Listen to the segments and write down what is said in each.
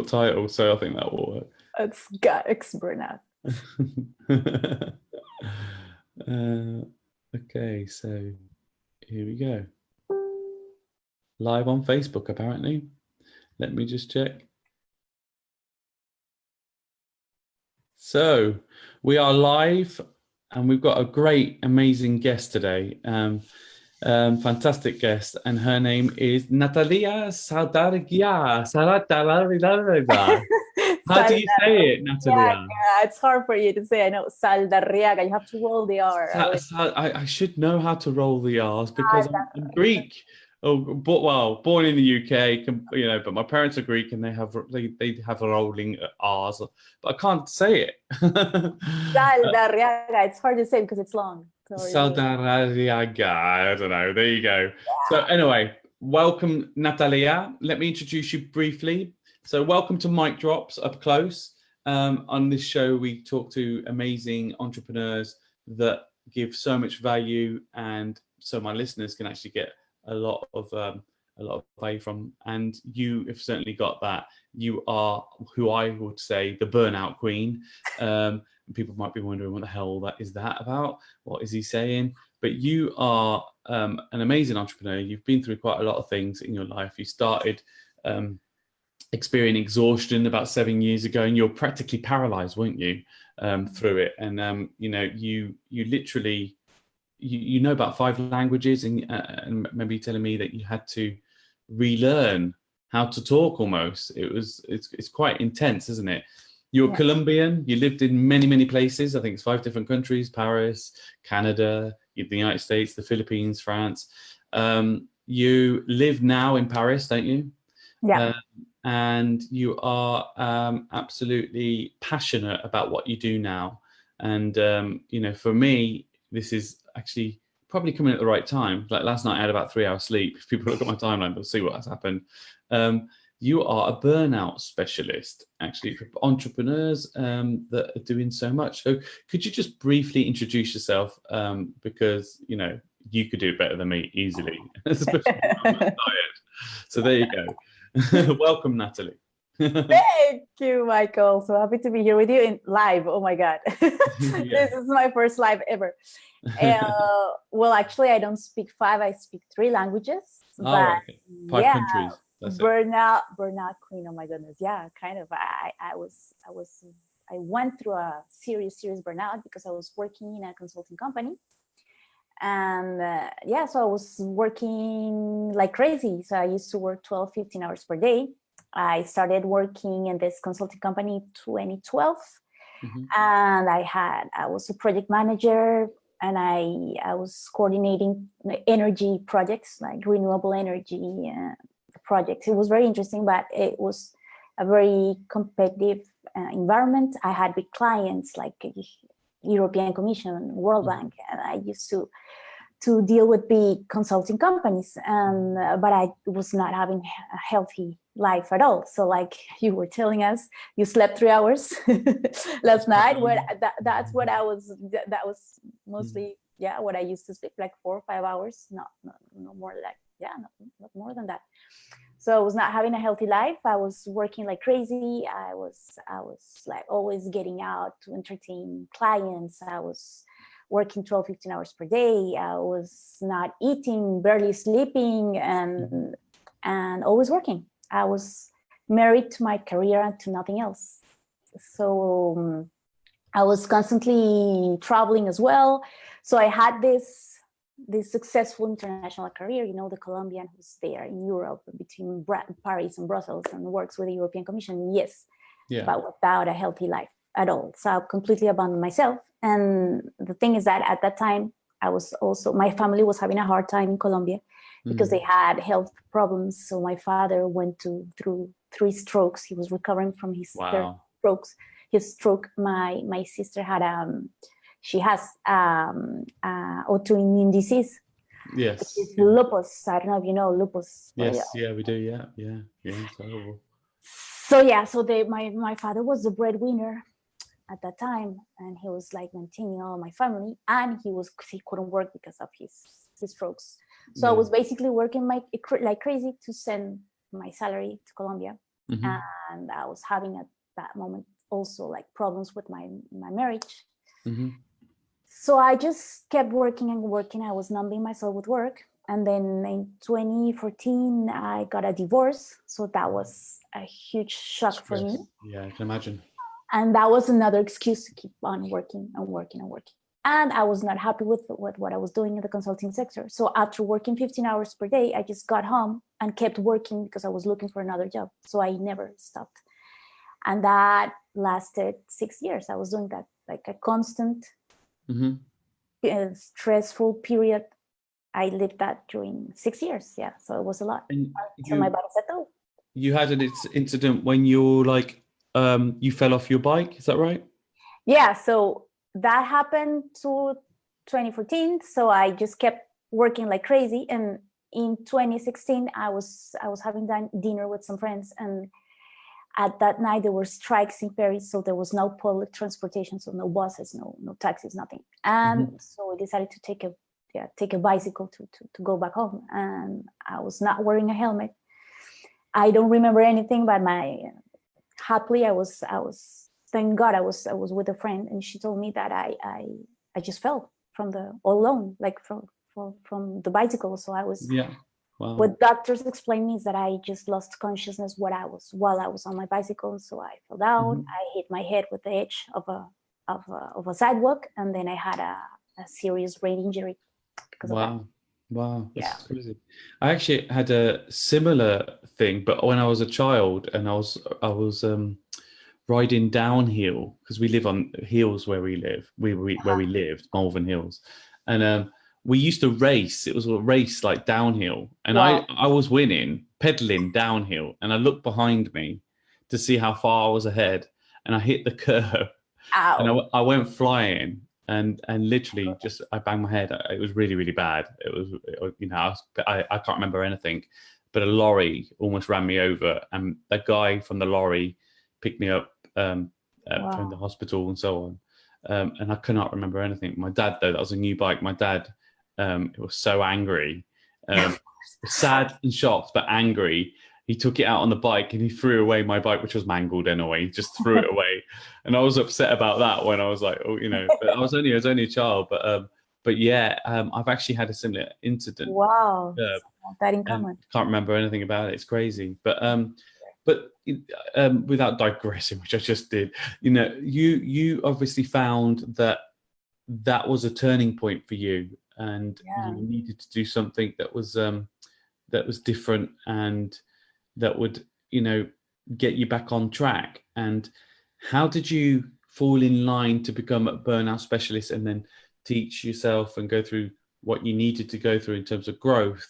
title, so I think that will work. It's got X burnout. Okay, so here we go. Live on Facebook, apparently. Let me just check. So we are live, and we've got a great, amazing guest today. Fantastic guest, and her name is Natalia Saldarriaga. How do you say it, Natalia? It's hard for you to say. I know Saldarriaga. You have to roll the R. I should know how to roll the R's because I'm Greek. Oh, born in the UK, but my parents are Greek and they have rolling R's, but I can't say it. Saldarriaga. It's hard to say because it's long. Saldarriaga. I don't know. There you go. Yeah. So anyway, welcome, Natalia. Let me introduce you briefly. So welcome to Mic Drops Up Close. On this show, we talk to amazing entrepreneurs that give so much value, and so my listeners can actually get a lot of value from. And you have certainly got that. You are who I would say the burnout queen. People might be wondering what the hell that is about. What is he saying? But you are an amazing entrepreneur. You've been through quite a lot of things in your life. You started experiencing exhaustion about 7 years ago, and you're practically paralyzed, weren't you, through it? And you literally you know about 5 languages, and maybe telling me that you had to relearn how to talk almost. It's quite intense, isn't it? You're Colombian. You lived in many places. I think it's 5 different countries: Paris, Canada, the United States, the Philippines, France. You live now in Paris, don't you? Yeah. And you are absolutely passionate about what you do now. And for me, this is actually probably coming at the right time. Like last night, I had about 3 hours sleep. If people look at my timeline, they'll see what has happened. You are a burnout specialist, actually, for entrepreneurs that are doing so much. So could you just briefly introduce yourself? Because, you could do it better than me easily, especially when I'm not tired. So there you go. Welcome, Natalie. Thank you, Michael. So happy to be here with you in live. Oh my God. This is my first live ever. Well, actually, I don't speak 5. I speak 3 languages. But okay. 5 countries. That's burnout queen. Oh my goodness. Yeah, kind of. I went through a serious burnout because I was working in a consulting company. And so I was working like crazy. So I used to work 12, 15 hours per day. I started working in this consulting company 2012. And I was a project manager, and I was coordinating energy projects, like renewable energy projects. It was very interesting, but it was a very competitive environment. I had big clients like European Commission, World Bank, and I used to deal with big consulting companies, but I was not having a healthy life at all. So like you were telling us, you slept 3 hours last night. That's what that was mostly, what I used to sleep, like 4 or 5 hours, not more like, not more than that. So I was not having a healthy life. I was working like crazy. I was like always getting out to entertain clients. I was working 12, 15 hours per day. I was not eating, barely sleeping, and always working. I was married to my career and to nothing else. So I was constantly traveling as well. So I had this successful international career, the Colombian who's there in Europe between Paris and Brussels and works with the European Commission, yes, but without a healthy life at all. So I completely abandoned myself. And the thing is that at that time, my family was having a hard time in Colombia because they had health problems. So my father went through 3 strokes. He was recovering from his strokes. His stroke. My sister had she has autoimmune disease. Yes. It's lupus. I don't know if you know lupus. Yes. Yeah, we do. Yeah. It's horrible. So my father was the breadwinner at that time, and he was like maintaining all my family, and he couldn't work because of his strokes. So I was basically working like crazy to send my salary to Colombia. And I was having at that moment also like problems with my marriage. So I just kept working and working. I was numbing myself with work. And then in 2014, I got a divorce. So that was a huge shock for me. Yeah, I can imagine. And that was another excuse to keep on working and working and working. And I was not happy with what I was doing in the consulting sector. So after working 15 hours per day, I just got home and kept working because I was looking for another job. So I never stopped. And that lasted 6 years. I was doing that, like a constant stressful period. I lived that during 6 years. Yeah. So it was a lot. So my body said, oh. You had an incident when you're like, you fell off your bike. Is that right? Yeah. So that happened to 2014. So I just kept working like crazy. And in 2016, I was having dinner with some friends, and at that night there were strikes in Paris, so there was no public transportation, so no buses, no taxis, nothing. And so we decided to take a bicycle to go back home. And I was not wearing a helmet. I don't remember anything, but happily I was thank God I was with a friend, and she told me that I just fell from all alone, like from the bicycle. So I was Wow. What doctors explained me is that I just lost consciousness while I was on my bicycle. So I fell down. I hit my head with the edge of a sidewalk, and then I had a serious brain injury because of that. Wow, that's crazy. I actually had a similar thing, but when I was a child, and I was riding downhill, because we live on hills where we live, where we lived, Malvern Hills, and we used to race. It was a race like downhill, and I was winning, pedaling downhill, and I looked behind me to see how far I was ahead, and I hit the curb. Ow. And I went flying, and literally just I banged my head. It was really, really bad. It was, I can't remember anything, but a lorry almost ran me over, and the guy from the lorry picked me up from the hospital and so on. And I cannot remember anything. My dad, though, that was a new bike. My dad, was so angry, sad and shocked, but angry. He took it out on the bike and he threw away my bike, which was mangled anyway. He just threw it away, and I was upset about that. When I was like, but I was only a child, but yeah, I've actually had a similar incident. Wow, that in common. Can't remember anything about it. It's crazy, but without digressing, which I just did, you obviously found that was a turning point for you, and you needed to do something that was different, and that would get you back on track. And how did you fall in line to become a burnout specialist, and then teach yourself and go through what you needed to go through in terms of growth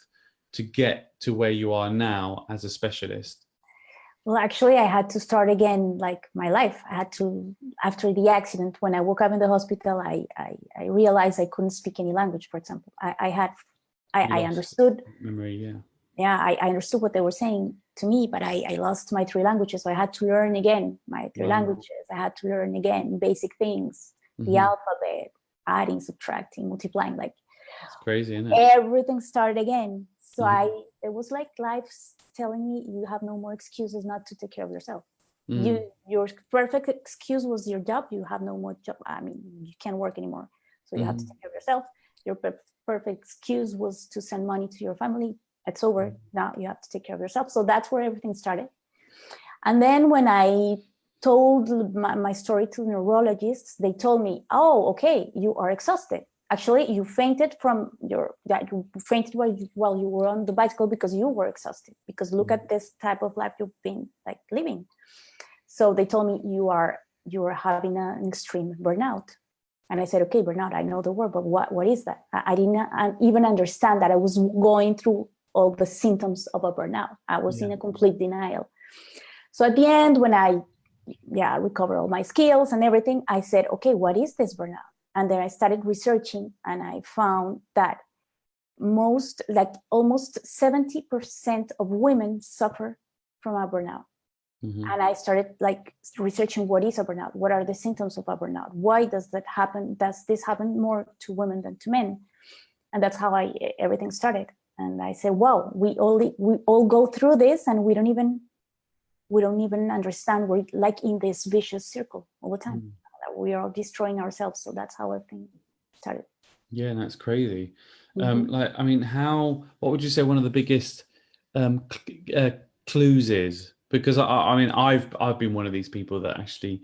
to get to where you are now as a specialist? Well, actually, I had to start again, like my life. I had to, after the accident, when I woke up in the hospital, I realized I couldn't speak any language, for example. I understood. Memory, I understood what they were saying to me, but I lost my 3 languages. So I had to learn again my 3 languages. I had to learn again basic things, the alphabet, adding, subtracting, multiplying. Like, it's crazy, isn't it? Everything started again. So it was like life's telling me, you have no more excuses not to take care of yourself. Your perfect excuse was your job. You have no more job. I mean, you can't work anymore. So you have to take care of yourself. Your perfect excuse was to send money to your family. It's over. Now you have to take care of yourself. So that's where everything started. And then when I told my story to neurologists, they told me, oh, okay, you are exhausted. Actually, you fainted while you were on the bicycle because you were exhausted. Because look at this type of life you've been like living. So they told me you are having an extreme burnout. And I said, okay, burnout, I know the word, but what is that? I didn't even understand that I was going through all the symptoms of a burnout. I was in a complete denial. So at the end, when I recovered all my skills and everything, I said, okay, what is this burnout? And then I started researching, and I found that almost 70% of women suffer from a burnout. And I started researching, what is a burnout? What are the symptoms of a burnout? Why does that happen? Does this happen more to women than to men? And that's how everything started. And I said, wow, we all go through this, and we don't even we don't even understand. We're like in this vicious circle all the time. We are destroying ourselves. So that's how I think started. Yeah, that's crazy. Like, I mean, what would you say one of the biggest clues is? Because I mean, I've been one of these people that actually,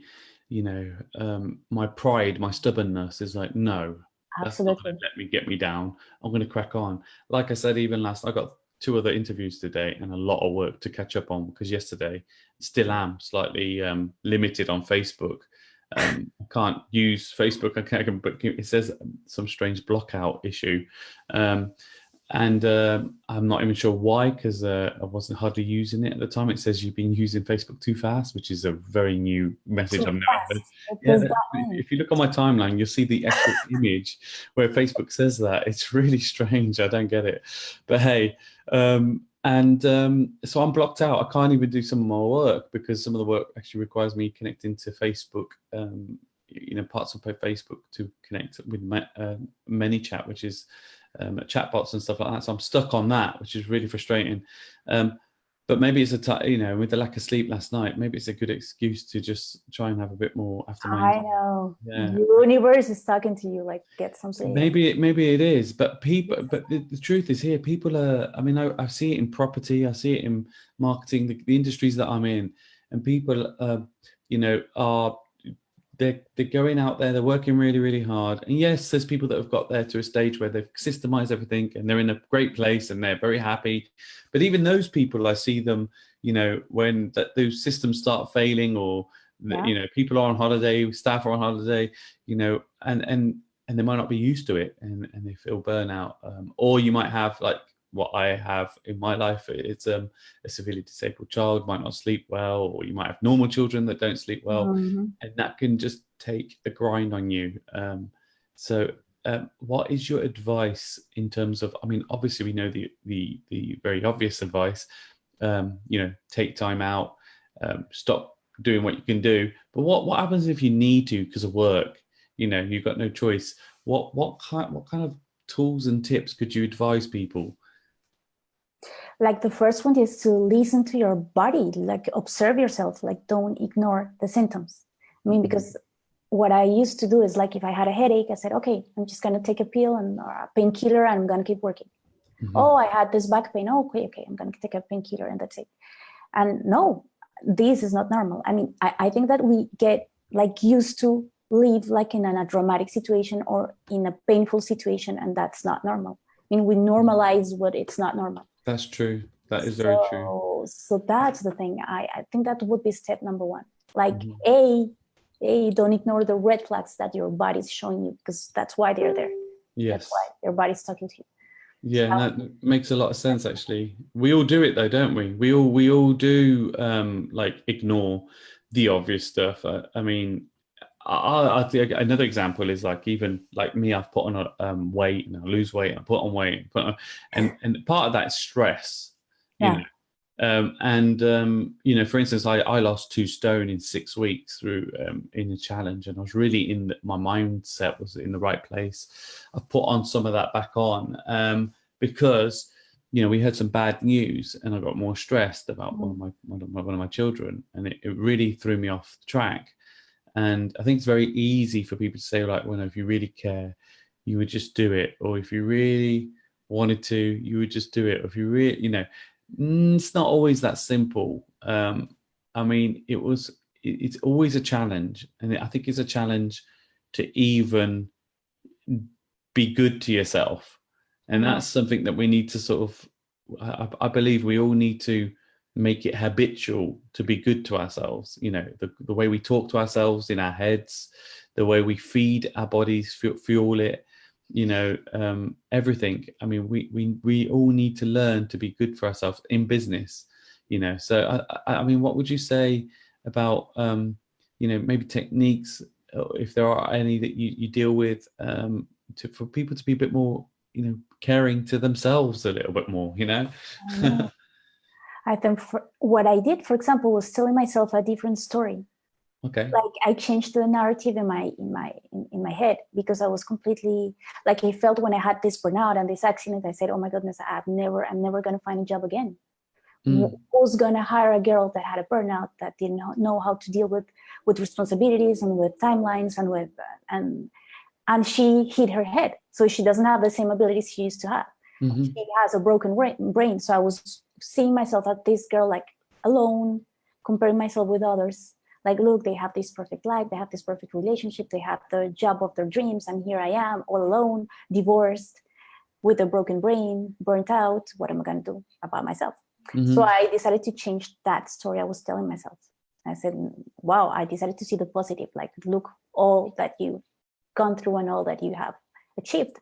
you know, my pride, my stubbornness is like, no, that's not going Absolutely. to get me down. I'm going to crack on. Like I said, even I got 2 other interviews today and a lot of work to catch up on, because yesterday still am slightly limited on Facebook. I can't use Facebook. But it says some strange blockout issue, and I'm not even sure why, because I wasn't hardly using it at the time. It says you've been using Facebook too fast, which is a very new message I've never heard. Yeah, if you look on my timeline, you'll see the actual image where Facebook says that. It's really strange. I don't get it, but hey. So I'm blocked out. I can't even do some of my work because some of the work actually requires me connecting to Facebook, you know, parts of Facebook to connect with ManyChat, which is chatbots and stuff like that. So I'm stuck on that, which is really frustrating. But maybe it's you know, with the lack of sleep last night, maybe it's a good excuse to just try and have a bit more after my. I know. Yeah. The universe is talking to you, like, get something. Maybe it is, but the truth is here. People are. I mean, I see it in property. I see it in marketing, the industries that I'm in, and people, you know, they're going out there. They're working really, really hard. And yes, there's people that have got there to a stage where they've systemized everything and they're in a great place and they're very happy. But even those people, I see them, you know, when those systems start failing, or you know, people are on holiday, staff are on holiday, you know, and they might not be used to it, and they feel burnout. Or you might have, like what I have in my life, it's a severely disabled child, might not sleep well, or you might have normal children that don't sleep well, and that can just take a grind on you. So what is your advice in terms of, I mean, obviously we know the very obvious advice, you know, take time out, stop doing what you can do, but what happens if you need to because of work? You know, you've got no choice. What kind of tools and tips could you advise people? Like, the first one is to listen to your body, like observe yourself, like don't ignore the symptoms. I mean, because what I used to do is, like, if I had a headache, I said, okay, I'm just going to take a pill and or a painkiller and I'm going to keep working. Oh, I had this back pain. Oh, okay, I'm going to take a painkiller and that's it. And no, this is not normal. I mean, I think that we get like used to live like in a dramatic situation or in a painful situation, and that's not normal. I mean, we normalize what it's not normal. That's true. That is very true. So that's the thing. I think that would be step number one. Like, don't ignore the red flags that your body's showing you, because that's why they're there. Yes. That's why your body's talking to you. Yeah, and that makes a lot of sense, actually. We all do it though, don't we? We all do like ignore the obvious stuff. I mean, I think another example is, like, even like me, I've put on weight and I lose weight, I put on weight, and part of that is stress, you know. You know, for instance, I lost 2 stone in 6 weeks through in a challenge, and I was really my mindset was in the right place. I've put on some of that back on because, you know, we had some bad news and I got more stressed about one of my children, and it really threw me off track. And I think it's very easy for people to say, like, well, if you really care, you would just do it. Or if you really wanted to, you would just do it. Or if you really, you know, it's not always that simple. I mean, it's always a challenge. And I think it's a challenge to even be good to yourself. And that's something that we need to sort of, I believe we all need to make it habitual to be good to ourselves. You know, the way we talk to ourselves in our heads, the way we feed our bodies, fuel it, you know, everything. I mean, we all need to learn to be good for ourselves in business, you know. So I mean, what would you say about you know, maybe techniques, if there are any that you deal with, for people to be a bit more, you know, caring to themselves a little bit more, you know? I think what I did, for example, was telling myself a different story. Okay. Like, I changed the narrative in my head, because I was completely, like, I felt when I had this burnout and this accident, I said, oh my goodness, I'm never going to find a job again. Who's gonna hire a girl that had a burnout, that didn't know how to deal with responsibilities and with timelines and with and she hit her head, so she doesn't have the same abilities she used to have. She has a broken brain. So I was seeing myself as this girl, like alone, comparing myself with others. Like, look, they have this perfect life, they have this perfect relationship, they have the job of their dreams, and here I am, all alone, divorced, with a broken brain, burnt out. What am I going to do about myself? So I decided to change that story I was telling myself. I said, wow, I decided to see the positive, like, look, all that you've gone through and all that you have achieved.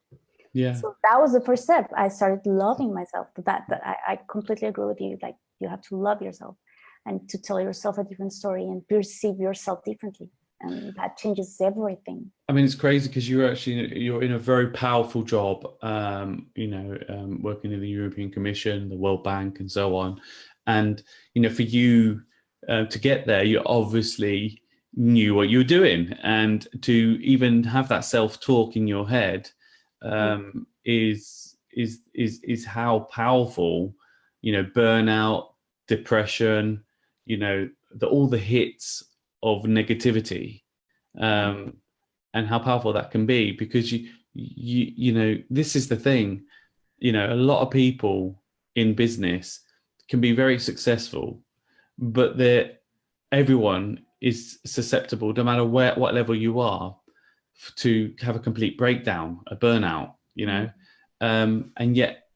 Yeah. So that was the first step. I started loving myself. That I completely agree with you. Like, you have to love yourself and to tell yourself a different story and perceive yourself differently. And that changes everything. I mean, it's crazy because you're in a very powerful job, working in the European Commission, the World Bank, and so on. And, for you to get there, you obviously knew what you were doing. And to even have that self-talk in your head is how powerful, burnout, depression, all the hits of negativity, and how powerful that can be, because this is the thing, a lot of people in business can be very successful, but everyone is susceptible, no matter what level you are, to have a complete breakdown, a burnout, and yet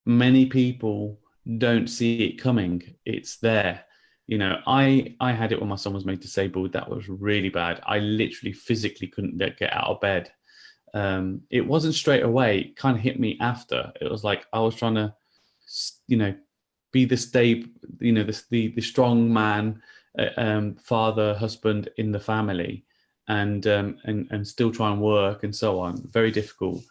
many people don't see it coming. It's there. I had it when my son was made disabled. That was really bad. I literally physically couldn't get out of bed. It wasn't straight away. It kind of hit me after. It was like I was trying to, be the stable, the strong man, father, husband in the family, and still try and work and so on. Very difficult.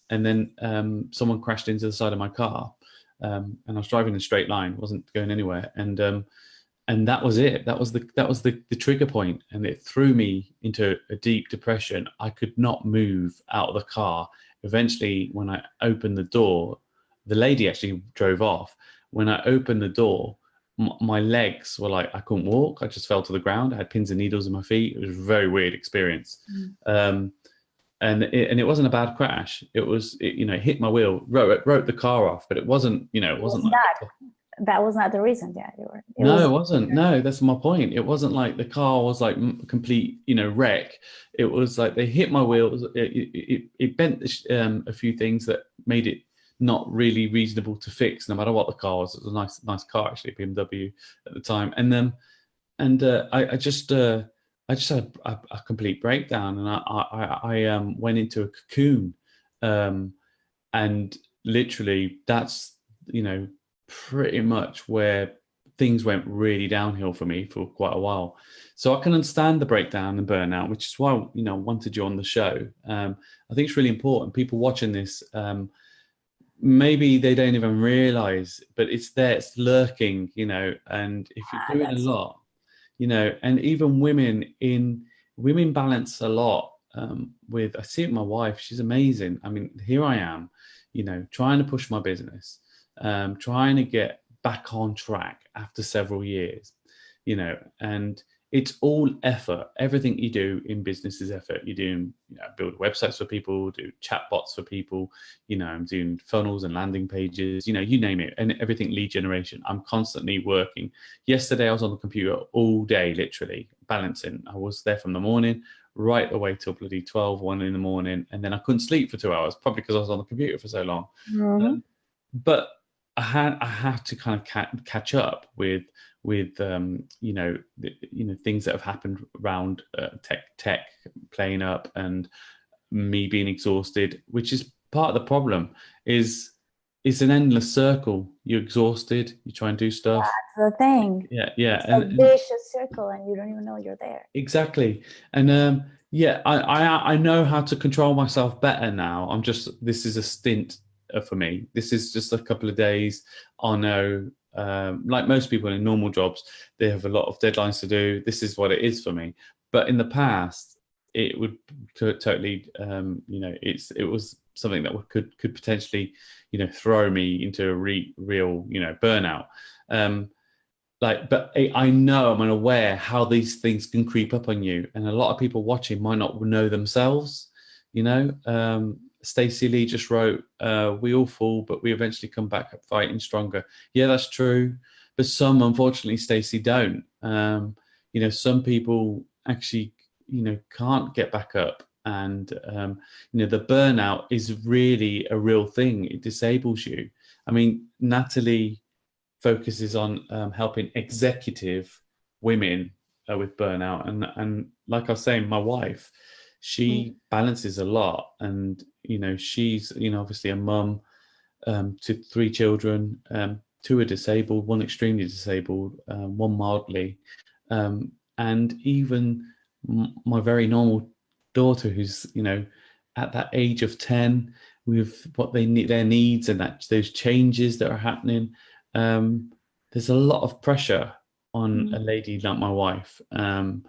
And then someone crashed into the side of my car, and I was driving in a straight line, wasn't going anywhere, and that was it. That was the trigger point, and it threw me into a deep depression. I could not move out of the car. Eventually, when I opened the door, the lady actually drove off. When I opened the door, my legs were like, I couldn't walk. I just fell to the ground. I had pins and needles in my feet. It was a very weird experience. And it wasn't a bad crash. It hit my wheel, wrote the car off, but it wasn't, it wasn't like that was not the reason. Yeah, it wasn't. No, that's my point. It wasn't like the car was like complete, wreck. It was like they hit my wheels. It bent a few things that made it not really reasonable to fix, no matter what the car was. It was a nice car, actually, BMW at the time. And I just had a complete breakdown, and I went into a cocoon, and literally that's pretty much where things went really downhill for me for quite a while. So I can understand the breakdown and burnout, which is why I wanted you on the show. I think it's really important. People watching this, maybe they don't even realize, but it's there, it's lurking, and if you're doing a lot, and even women balance a lot with, I see it with my wife, she's amazing. I mean, here I am, trying to push my business, trying to get back on track after several years, and it's all effort. Everything you do in business is effort. You do, build websites for people, do chatbots for people, I'm doing funnels and landing pages, you name it, and everything lead generation. I'm constantly working. Yesterday, I was on the computer all day, literally balancing. I was there from the morning right away till bloody 1 in the morning. And then I couldn't sleep for 2 hours, probably because I was on the computer for so long. But I had to kind of catch up with things that have happened around tech playing up, and me being exhausted, which is part of the problem. Is it's an endless circle. You're exhausted, you try and do stuff. That's the thing. Yeah. It's a vicious circle, and you don't even know you're there. Exactly. And I know how to control myself better now. This is a stint for me. This is just a couple of days. I know, like most people in normal jobs, they have a lot of deadlines to do. This is what it is for me. But in the past, it would totally, it was something that could potentially, throw me into a real, burnout. But I know, I'm aware how these things can creep up on you, and a lot of people watching might not know themselves. Stacey Lee just wrote, "We all fall, but we eventually come back up fighting stronger." Yeah, that's true, but some, unfortunately, Stacey, don't. Some people actually, can't get back up, and the burnout is really a real thing. It disables you. I mean, Natalie focuses on helping executive women with burnout, and like I was saying, my wife, she balances a lot, and she's obviously a mum to 3 children. 2 are disabled, 1 extremely disabled, 1 mildly, and even my very normal daughter, who's at that age of 10, with what they need, their needs, and those changes that are happening. There's a lot of pressure on a lady like my wife, and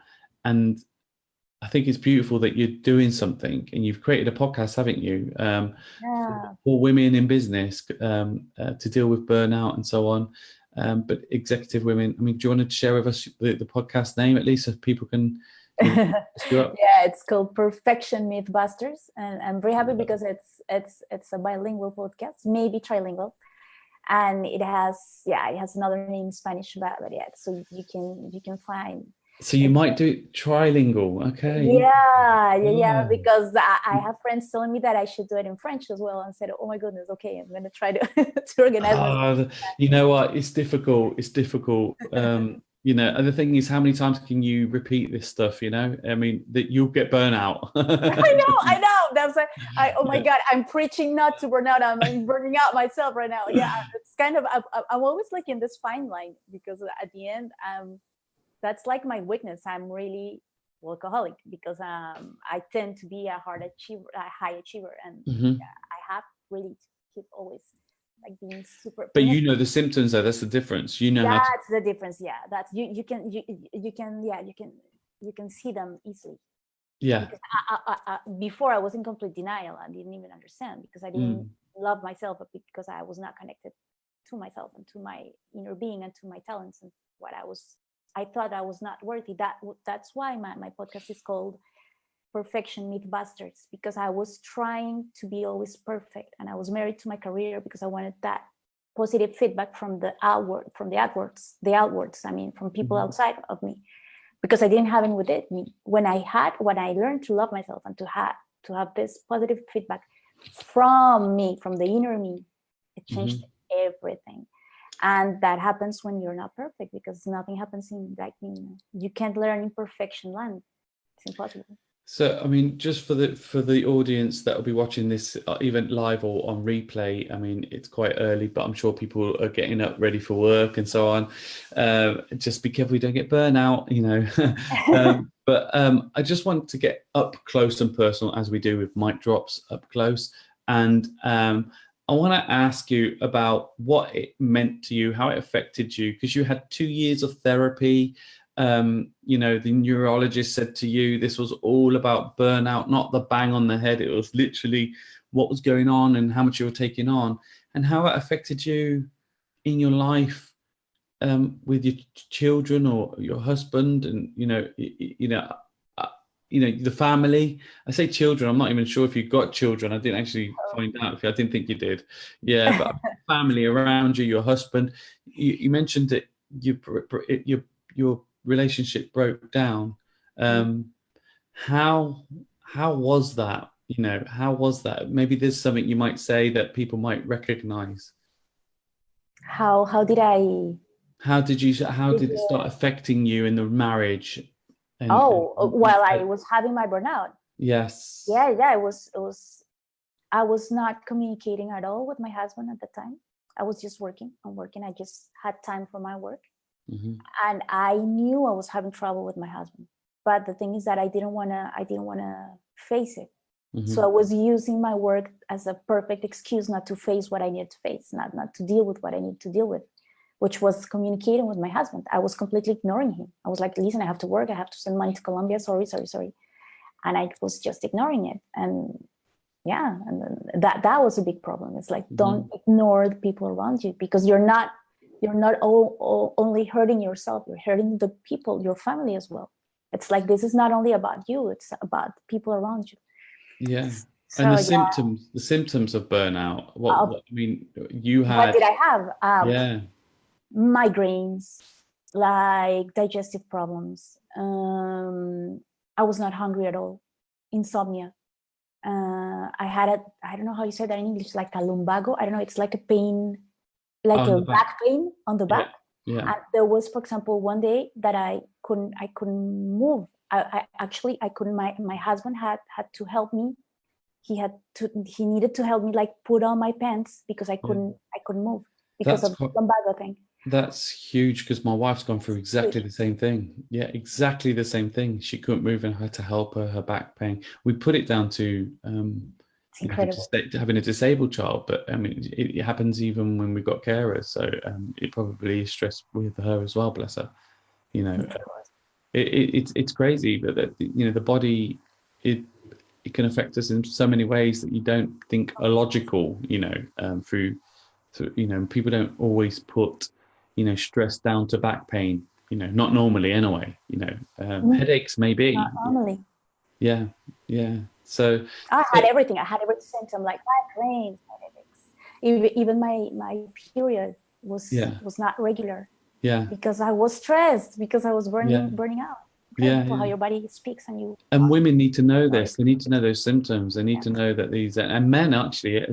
I think it's beautiful that you're doing something, and you've created a podcast, haven't you? For women in business, to deal with burnout and so on. But executive women. I mean, do you want to share with us the podcast name, at least, so people can? Yeah, it's called Perfection Mythbusters, and I'm very happy because it's a bilingual podcast, maybe trilingual, and it has another name in Spanish, but yeah, so you can find. So you might do it trilingual, okay? Yeah, because I have friends telling me that I should do it in French as well, and said, "Oh my goodness, okay, I'm going to try to to organize myself." You know what? It's difficult. And the thing is, how many times can you repeat this stuff? I mean, that you'll get burnout. I know. That's oh my God, I'm preaching not to burn out. I'm burning out myself right now. Yeah, it's kind of, I'm always like in this fine line, because at the end, that's like my weakness. I'm really workaholic, because I tend to be a high achiever, and I have really to keep always like being super. But the symptoms, though. That's the difference. That's the difference. Yeah, that's you can see them easily. Yeah. Before I was in complete denial. I didn't even understand, because I didn't love myself, but because I was not connected to myself and to my inner being and to my talents and what I thought I was not worthy. That's why my podcast is called Perfection Mythbusters, because I was trying to be always perfect, and I was married to my career because I wanted that positive feedback from the outwards. I mean, from people outside of me, because I didn't have it within me. When I learned to love myself and to have this positive feedback from me, from the inner me, it changed everything. And that happens when you're not perfect, because nothing happens you can't learn in perfection land. It's impossible. So, I mean, just for the audience that will be watching this event live or on replay, I mean, it's quite early, but I'm sure people are getting up ready for work and so on. Just be careful you don't get burnout, But I just want to get up close and personal, as we do with mic drops, up close. And I want to ask you about what it meant to you, how it affected you, because you had 2 years of therapy. The neurologist said to you this was all about burnout, not the bang on the head. It was literally what was going on and how much you were taking on, and how it affected you in your life, with your children or your husband, and the family. I say children, I'm not even sure if you've got children. I didn't actually find out. I didn't think you did. Yeah, but family around you, your husband. You mentioned that your relationship broke down. How was that? How was that? Maybe there's something you might say that people might recognize. How did it start affecting you in the marriage? While I was having my burnout. Yes. Yeah, it was. I was not communicating at all with my husband at the time. I was just working. I just had time for my work. And I knew I was having trouble with my husband, but the thing is that I didn't want to face it. So I was using my work as a perfect excuse not to face what I needed to face, not to deal with what I needed to deal with, which was communicating with my husband. I was completely ignoring him. I was like, listen, I have to work. I have to send money to Colombia. Sorry. And I was just ignoring it. And yeah, and that was a big problem. It's like, don't ignore the people around you, because you're not only hurting yourself, you're hurting the people, your family as well. It's like, this is not only about you, it's about the people around you. Yeah. And So yeah, the symptoms of burnout. uh, What I mean, you what had, did I have? yeah. Migraines, like digestive problems. I was not hungry at all. Insomnia. I had I don't know how you say that in English, like a lumbago. I don't know. It's like a pain, like On a the back. back pain on the Yeah. back. Yeah. And there was, for example, one day that I couldn't move. I actually, I couldn't. My husband had to help me. He needed to help me, like, put on my pants, because Yeah. I couldn't move because That's of the lumbago thing. That's huge, because my wife's gone through exactly the same thing. Yeah, exactly the same thing. She couldn't move and had to help her back pain. We put it down to It's incredible. having a disabled child, but I mean, it happens even when we've got carers. So it probably is stress with her as well, bless her. You know, it's crazy, but that, you know, the body, it it can affect us in so many ways that you don't think are logical. You know, through you know, people don't always put, you know, stress down to back pain. You know, not normally anyway. You know, headaches maybe. Not normally. Yeah, yeah. So, I so had everything. I had every symptom, like migraines, headaches. Even my period yeah, was not regular, yeah, because I was stressed, because I was yeah, burning out. yeah, Incredible how yeah. your body speaks, and you And women need to know ignore this. it. They need to know those symptoms. They need Yeah. to know that these, and men actually,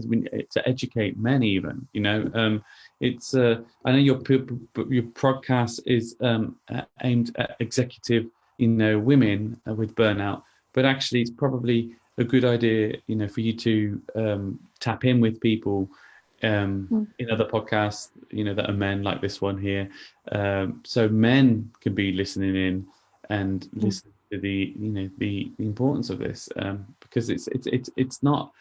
to educate men even. You know, it's. I know your podcast is aimed at executive, you know, women with burnout, but actually, it's probably a good idea, you know, for you to tap in with people in other podcasts, you know, that are men like this one here, so men can be listening in and listen to the, you know, the importance of this, because it's not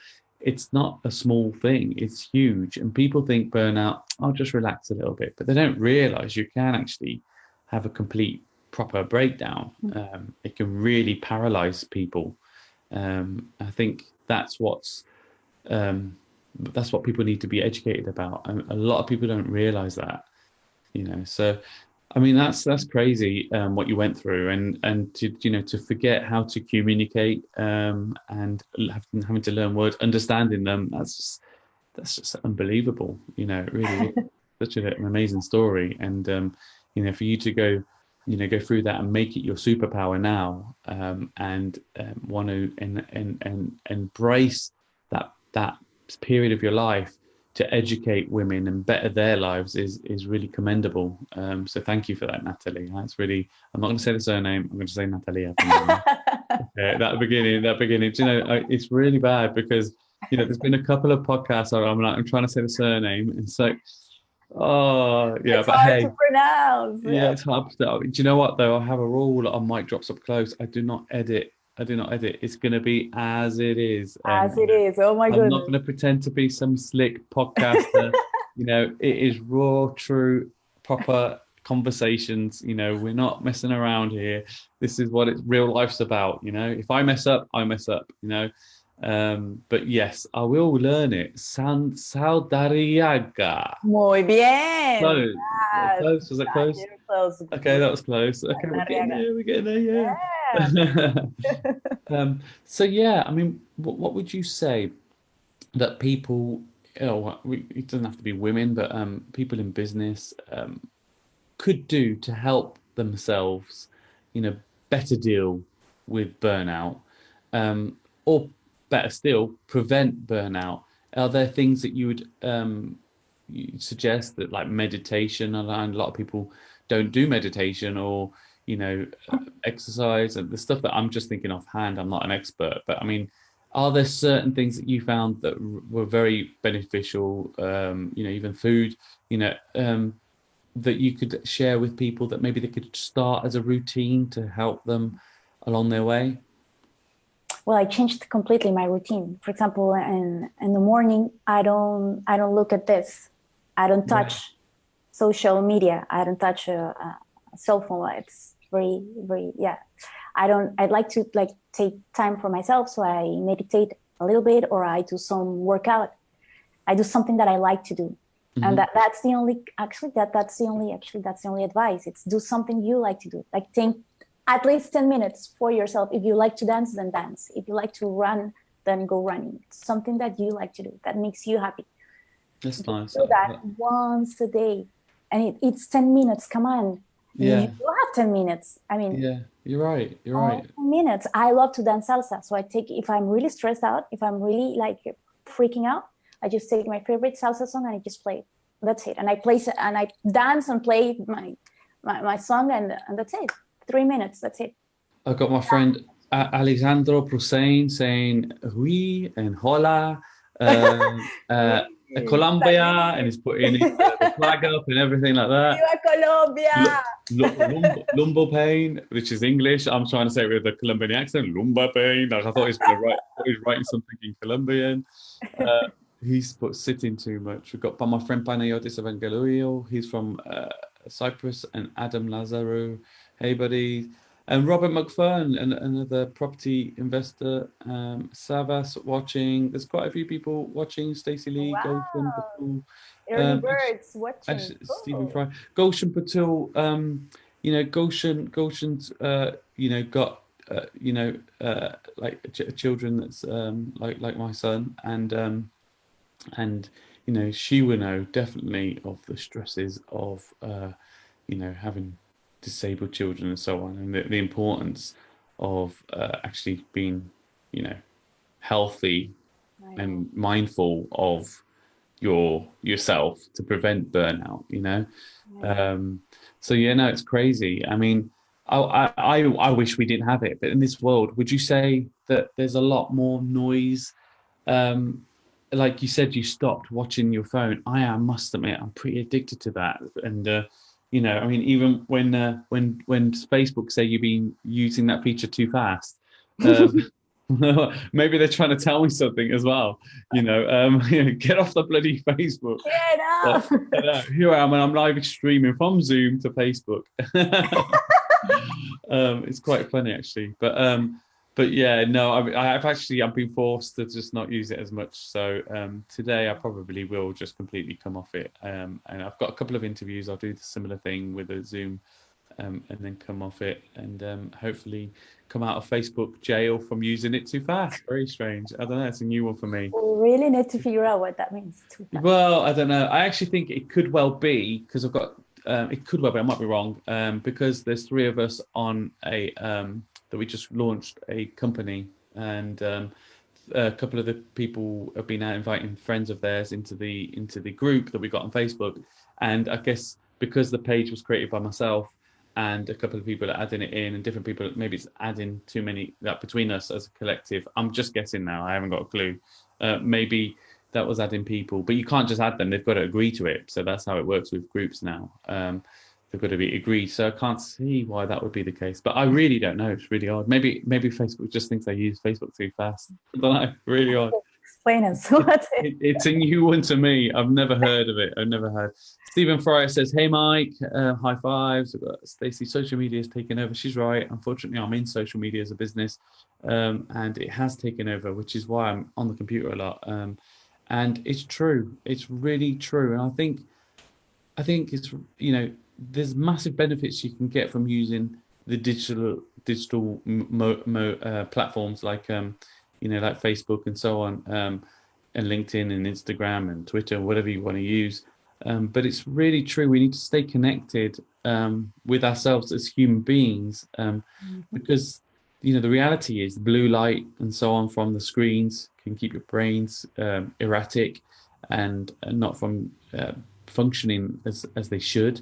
a small thing. It's huge, and people think burnout, I'll just relax a little bit, but they don't realize you can actually have a complete proper breakdown. It can really paralyze people. I think um, that's what people need to be educated about, and a lot of people don't realize that, you know. So I mean, that's crazy, what you went through, and to, you know, to forget how to communicate, and having to learn words, understanding them. That's just unbelievable. You know, it really is such an amazing story, and you know, for you to go, you know, go through that and make it your superpower now, and want to and embrace that period of your life to educate women and better their lives is really commendable. So thank you for that, Natalie. That's really. I'm not going to say the surname. I'm going to say Natalia. That beginning. Do you know, it's really bad because, you know, there's been a couple of podcasts where I'm trying to say the surname, and it's like, oh yeah, It's but hard to hey, pronounce. yeah, Yeah. it's hard. Do you know what though? I have a rule on Mic Drops Up Close. I do not edit. I do not edit. It's going to be as it is. As it is. Oh my I'm not goodness. going to pretend to be some slick podcaster. You know, it is raw, true, proper conversations. You know, we're not messing around here. This is what real life's about. You know, if I mess up, I mess up. You know, but yes, I will learn it. Saldarriaga. Muy bien. Close. Yes. Close. Was that close? You're close. Okay, that was close. Okay, we're getting Saldarriaga. there. We're getting there. Yeah. Yeah. So yeah, I mean, what would you say that people, you know, it doesn't have to be women, but people in business could do to help themselves, you know, better deal with burnout, or better still, prevent burnout? Are there things that you suggest, that like meditation? And a lot of people don't do meditation, or, you know, exercise, and the stuff that I'm just thinking offhand. I'm not an expert, but I mean, are there certain things that you found that were very beneficial? You know, even food, you know, that you could share with people that maybe they could start as a routine to help them along their way? Well, I changed completely my routine. For example, in the morning, I don't look at this. I don't Yeah. touch social media. I don't touch a cell phone. It's very, very, yeah. I'd like to, like, take time for myself. So I meditate a little bit, or I do some workout. I do something that I like to do. And that's the only that's the only advice. It's do something you like to do. Like take at least 10 minutes for yourself. If you like to dance, then dance. If you like to run, then go running. It's something that you like to do that makes you happy. That's Just nice. do that once a day. And it's 10 minutes. Come on. Yeah. You have 10 minutes. I mean, yeah, you're right. You're right. 10 minutes. I love to dance salsa. So I take, if I'm really stressed out, if I'm really like freaking out, I just take my favorite salsa song and I just play it. That's it. And I play and I dance and play my song, and that's it. 3 minutes. That's it. I got my friend Alexandro Prusain saying "oui" and "hola," Colombia, and he's putting the flag up and everything like that. Viva Colombia! Lumbar pain, which is English. I'm trying to say it with a Colombian accent. Lumbar pain. Like I thought he was going to write. He was writing something in Colombian. He's put sitting too much. We've got by my friend Panayotis Evangelio. He's from Cyprus, and Adam Lazarou. Hey, buddy. And Robert McFern, another property investor. Savas watching. There's quite a few people watching. Stacey Lee, Wow. Goshen Patul. Early birds watching. Stephen Fry. Goshen Patul. Goshen's got like children that's like my son, and she will know definitely of the stresses of having disabled children and so on, and the importance of actually being healthy and mindful of yourself to prevent burnout. So no, it's crazy. I mean, I wish we didn't have it, but in this world, would you say that there's a lot more noise? Like you said, you stopped watching your phone. I must admit, I'm pretty addicted to that. And I mean, even when Facebook say you've been using that feature too fast, maybe they're trying to tell me something as well. Get off the bloody Facebook. Get off. Here I am, and I'm live streaming from Zoom to Facebook. It's quite funny actually, but yeah, no, I've been forced to just not use it as much. So today I probably will just completely come off it. And I've got a couple of interviews. I'll do the similar thing with a Zoom, and then come off it, and hopefully come out of Facebook jail from using it too fast. Very strange. I don't know. It's a new one for me. We really need to figure out what that means. Too fast. Well, I don't know. I actually think it could well be because I've got. It could well be. I might be wrong. Because there's three of us on a. That we just launched a company, and a couple of the people have been out inviting friends of theirs into the group that we got on Facebook. And I guess because the page was created by myself and a couple of people are adding it in, and different people, maybe it's adding too many between us as a collective. I'm just guessing now. I haven't got a clue. Maybe that was adding people, but you can't just add them. They've got to agree to it. So that's how it works with groups now. They've got to be agreed. So I can't see why that would be the case. But I really don't know. It's really odd. Maybe Facebook just thinks I use Facebook too fast. I don't know. Really odd. Explain us. It's a new one to me. I've never heard of it. I've never heard. Stephen Fryer says, "Hey Mike, high fives." I've got Stacey. Social media has taken over. She's right. Unfortunately, I'm in social media as a business, and it has taken over, which is why I'm on the computer a lot. And it's true. It's really true. And I think it's there's massive benefits you can get from using the digital platforms like like Facebook and so on, and LinkedIn and Instagram and Twitter, whatever you want to use. But it's really true. We need to stay connected with ourselves as human beings, because the reality is blue light and so on from the screens can keep your brains erratic and not from functioning as they should.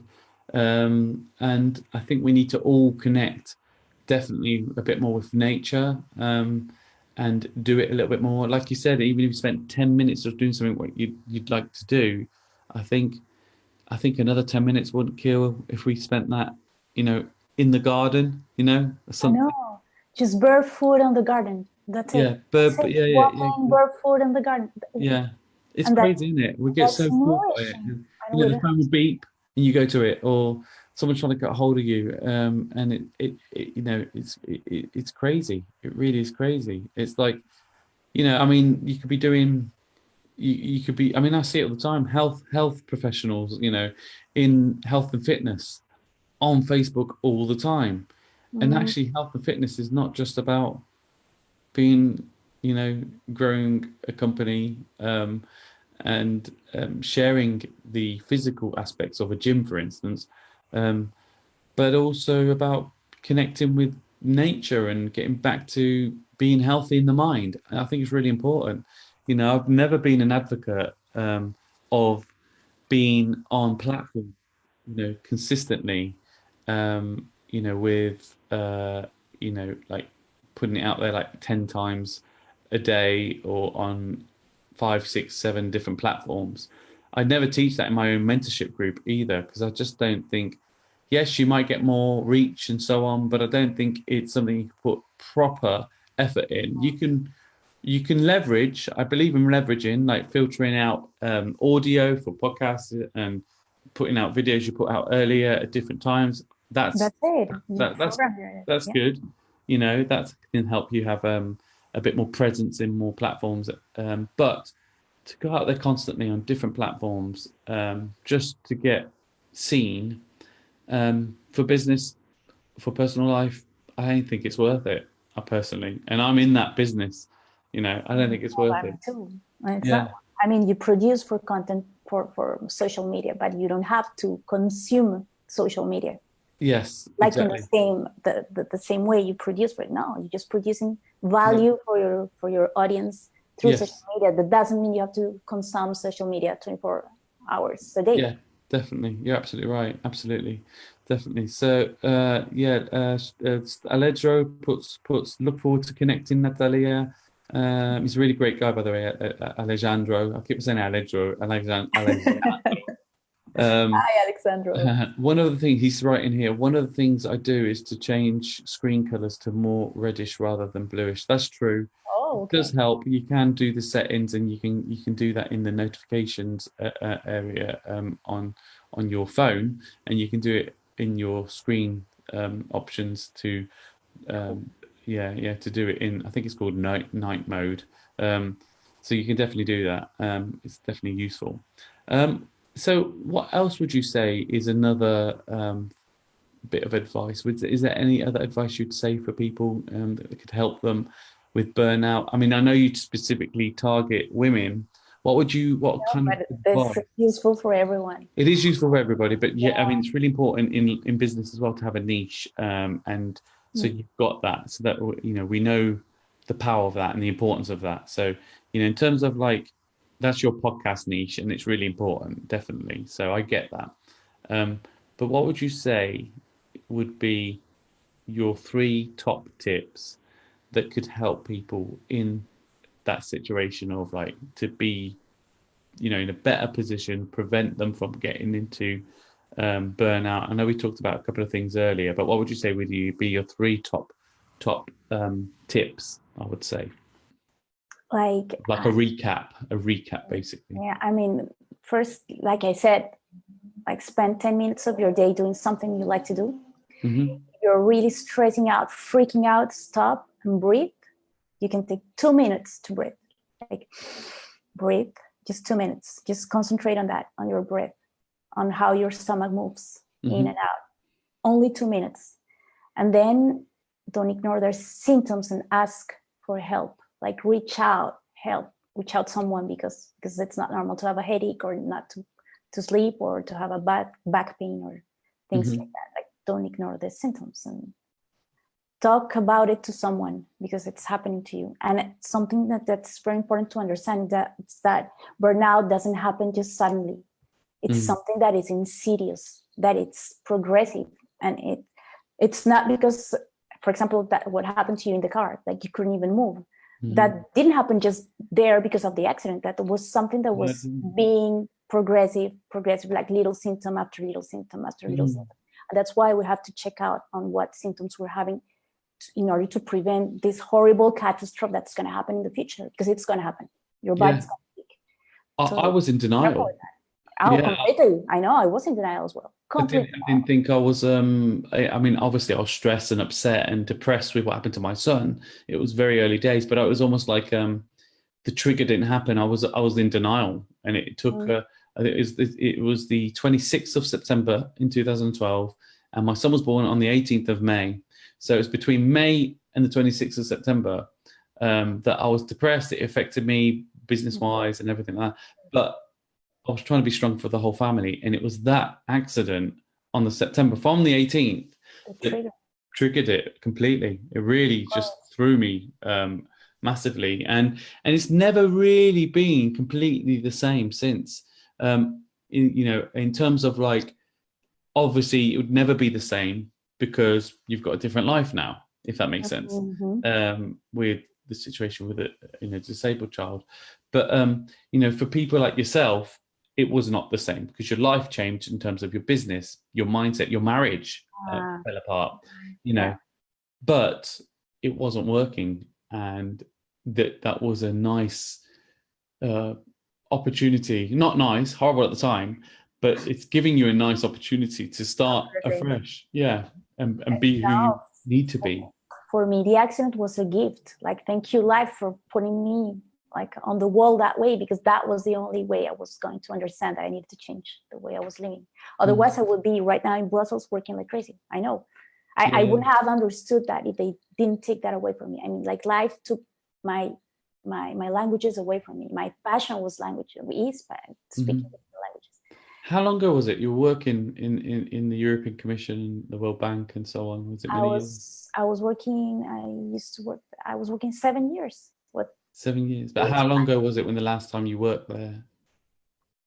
And I think we need to all connect definitely a bit more with nature, and do it a little bit more. Like you said, even if you spent 10 minutes just doing something what you'd like to do, I think another 10 minutes wouldn't kill if we spent that, in the garden, something. I know. Just barefoot on the garden. That's yeah, it. but yeah, Barefoot on the garden. Yeah. It's And crazy, isn't it? We get so caught by it. The phone will beep and you go to it, or someone's trying to get a hold of you, and it's crazy. It really is crazy. It's like I mean, you could be doing, you could be, I mean, I see it all the time, health professionals, in health and fitness on Facebook all the time. And Mm, actually health and fitness is not just about being, growing a company, and sharing the physical aspects of a gym, for instance, um, but also about connecting with nature and getting back to being healthy in the mind. And I think it's really important. I've never been an advocate of being on platform, consistently, with, like putting it out there like 10 times a day or on 5, 6, 7 different platforms. I never teach that in my own mentorship group either, because I just don't think, yes, you might get more reach and so on, but I don't think it's something you can put proper effort in. You can leverage, I believe in leveraging, like filtering out audio for podcasts and putting out videos you put out earlier at different times. That's that's it. You that that's program your, that's yeah. good. That can help you have a bit more presence in more platforms. But to go out there constantly on different platforms, just to get seen, for business, for personal life, I don't think it's worth it. I personally, and I'm in that business. I don't think it's Well, worth I it. mean, too. And it's Yeah. not. I mean, you produce for content for social media, but you don't have to consume social media Yes. like in the Exactly. same the same way you produce for it. No, you're just producing Yeah. value for your audience through social Yes. media. That doesn't mean you have to consume social media 24 hours a day. Yeah. Definitely. You're absolutely right. Absolutely. Definitely. So, yeah. Allegro puts look forward to connecting, Natalia. He's a really great guy, by the way, Alejandro. I keep saying Allegro, Alejandro. Um, Hi, Alexandro. one of the things he's writing here, one of the things I do is to change screen colors to more reddish rather than bluish. That's true. Oh, It does okay. help. You can do the settings, and you can do that in the notifications area, on your phone, and you can do it in your screen options to, Cool. to do it in, I think it's called night mode. Um, so you can definitely do that. It's definitely useful. So what else would you say is another bit of advice? Is there any other advice you'd say for people that could help them with burnout? I mean, I know you specifically target women. What No, kind of but it's advice? useful for everyone. It is useful for everybody, but yeah, I Yeah. mean, it's really important in business as well to have a niche, and so Mm. you've got that, so that we know the power of that and the importance of that. So in terms of like, that's your podcast niche, and it's really important, definitely. So I get that. Um, but what would you say would be your 3 top tips that could help people in that situation of like to be, in a better position, prevent them from getting into burnout? I know we talked about a couple of things earlier, but what would you say would you be your 3 top tips? I would say Like, like a recap basically. yeah, I mean, first, like I said, like spend 10 minutes of your day doing something you like to do. Hmm. You're really stressing out, freaking out, stop and breathe. You can take 2 minutes to breathe. Like, breathe, just 2 minutes. Just concentrate on that, on your breath, on how your stomach moves in Hmm. and out. Only 2 minutes. And then don't ignore their symptoms and ask for help. Like, reach out, reach out someone, because it's not normal to have a headache or not to sleep or to have a back pain or things like Hmm. that. Like, don't ignore the symptoms and talk about it to someone, because it's happening to you. And it's something that's very important to understand, that it's that burnout doesn't happen just suddenly. It's Hmm. something that is insidious, that it's progressive, and it's not because, for example, that what happened to you in the car, like you couldn't even move. Hmm. That didn't happen just there because of the accident. That was something that was being progressive, like little symptom after little symptom after little Hmm. symptom. And that's why we have to check out on what symptoms we're having in order to prevent this horrible catastrophe that's going to happen in the future, because it's going to happen. Your Yeah, body's going to speak. I So was in careful denial. with that. Oh, Yeah, completely. I know. I was in denial as well. I Completely. didn't think I was. I mean, obviously, I was stressed and upset and depressed with what happened to my son. It was very early days, but I was almost like, the trigger didn't happen. I was in denial, and it took. I think it was the 26th of September in 2012, and my son was born on the 18th of May. So it was between May and the 26th of September that I was depressed. It affected me business-wise and everything like that. But I was trying to be strong for the whole family, and it was that accident on the September from the 18th that triggered it completely. It really just threw me massively, and it's never really been completely the same since. In terms of like, obviously it would never be the same because you've got a different life now, if that makes sense, with the situation with a disabled child. But for people like yourself, it was not the same because your life changed in terms of your business, your mindset, your marriage fell apart, but it wasn't working, and that was a nice opportunity. Not nice, horrible at the time, but it's giving you a nice opportunity to start afresh, and be who you need to be. For me, the accident was a gift. Like, thank you, life, for putting me like on the wall that way, because that was the only way I was going to understand that I needed to change the way I was living. Otherwise, I would be right now in Brussels working like crazy. I know. I wouldn't have understood that if they didn't take that away from me. I mean, like, life took my languages away from me. My passion was language, speaking different languages. How long ago was it you were working in the European Commission, the World Bank, and so on? Was it many years? I was working. I was working 7 years. 7 years. But how long ago was it when the last time you worked there?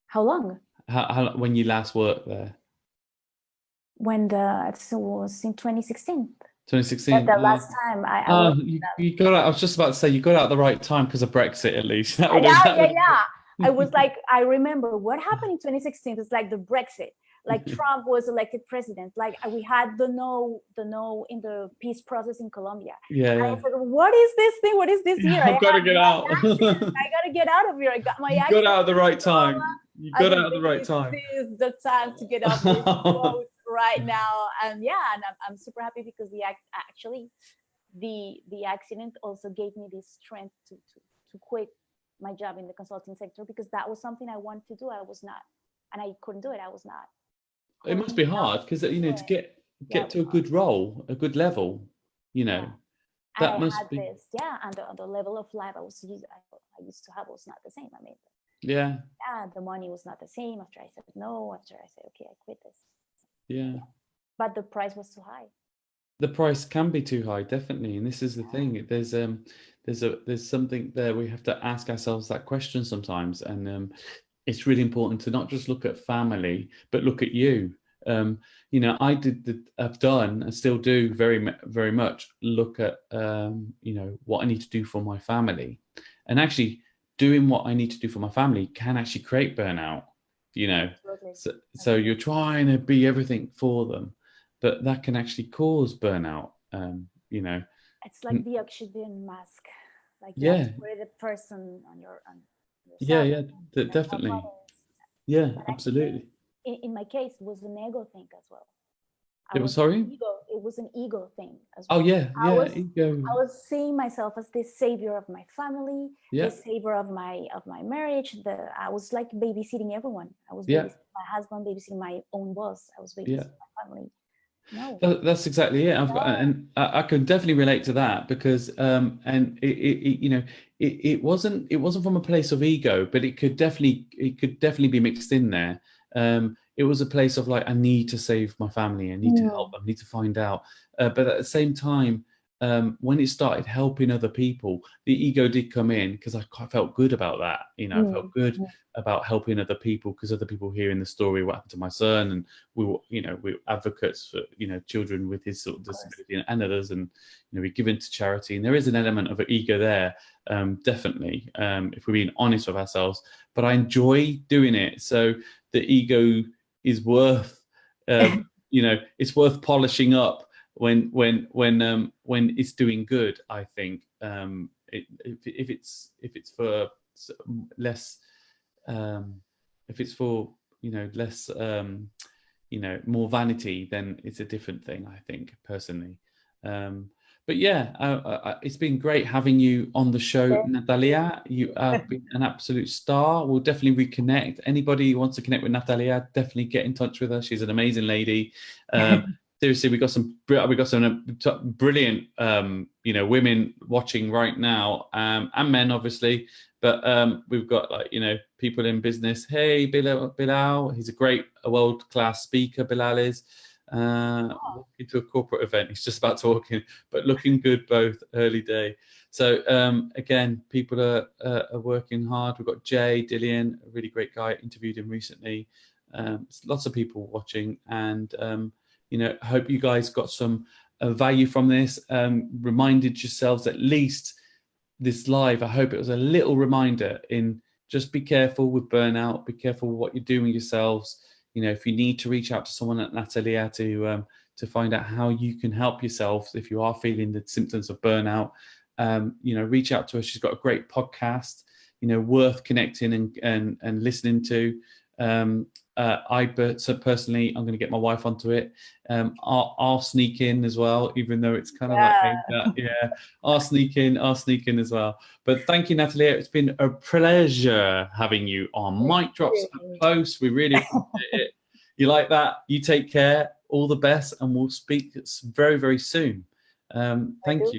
How long? How when you last worked there? When it was in 2016. 2016. The last time you got out. I was just about to say you got out at the right time because of Brexit, at least. Yeah. I was like, I remember what happened in 2016. It's like the Brexit. Like, Trump was elected president. Like, we had the no in the peace process in Colombia. Yeah. I said, what is this thing? What is this year? I've got to get out. I got to get out of here. I got my. You got out at the right time. You got out at the right time. This is the time to get off this boat right now. And I'm super happy because the accident also gave me the strength to quit my job in the consulting sector, because that was something I wanted to do. I was not, and I couldn't do it. I was not. It must be hard because to get to a good role, a good level, that must be. And the level of life I used to have was not the same. I mean, the money was not the same after I said no. After I said, okay, I quit this. Yeah. But the price was too high. The price can be too high, definitely, and this is the thing. There's something there we have to ask ourselves that question sometimes, and it's really important to not just look at family, but look at you. I've done and still do very, very much look at what I need to do for my family, and actually doing what I need to do for my family can actually create burnout. So you're trying to be everything for them, but that can actually cause burnout. It's like the oxygen mask. Like, you have to put the person on yourself. Definitely. Yeah, absolutely. In my case, it was an ego thing as well. It was an ego thing as well. Oh yeah, ego. I was seeing myself as the savior of my family, the savior of my marriage. I was like babysitting everyone. I was babysitting my husband, babysitting my own boss. I was babysitting my family. No. That's exactly it. And I can definitely relate to that because it wasn't from a place of ego, but it could definitely be mixed in there. It was a place of like, I need to save my family, I need to help them, I need to find out. But at the same time, when it started helping other people, the ego did come in because I felt good about that. I felt good about helping other people because other people hearing the story, what happened to my son, and we were advocates for children with his sort of disability and others, and we give into charity, and there is an element of an ego there, definitely, if we're being honest with ourselves. But I enjoy doing it, so the ego is worth it's worth polishing up when it's doing good. I think if it's for less, if it's for less more vanity, then it's a different thing, I think, personally. but yeah, it's been great having you on the show, Natalia. You have been an absolute star. We'll definitely reconnect. Anybody who wants to connect with Natalia, definitely get in touch with her. She's an amazing lady. Seriously, we got some brilliant, women watching right now, and men, obviously. But we've got people in business. Hey, Bilal, he's a world-class speaker. Bilal is. Walking to a corporate event. He's just about to walk in, but looking good both early day. So again, people are working hard. We've got Jay Dillian, a really great guy. Interviewed him recently. Lots of people watching, and hope you guys got some value from this. Reminded yourselves at least this live. I hope it was a little reminder in just be careful with burnout. Be careful with what you're doing yourselves. If you need to reach out to someone at Natalia to find out how you can help yourself if you are feeling the symptoms of burnout, reach out to her. She's got a great podcast, worth connecting and listening to. Personally, I'm going to get my wife onto it. I'll sneak in as well, even though it's kind of like aimed at, yeah, I'll sneak in as well. But thank you, Natalia. It's been a pleasure having you on Mic Drops Up Close. We really appreciate it. You like that? You take care. All the best, and we'll speak very, very soon. Thank you.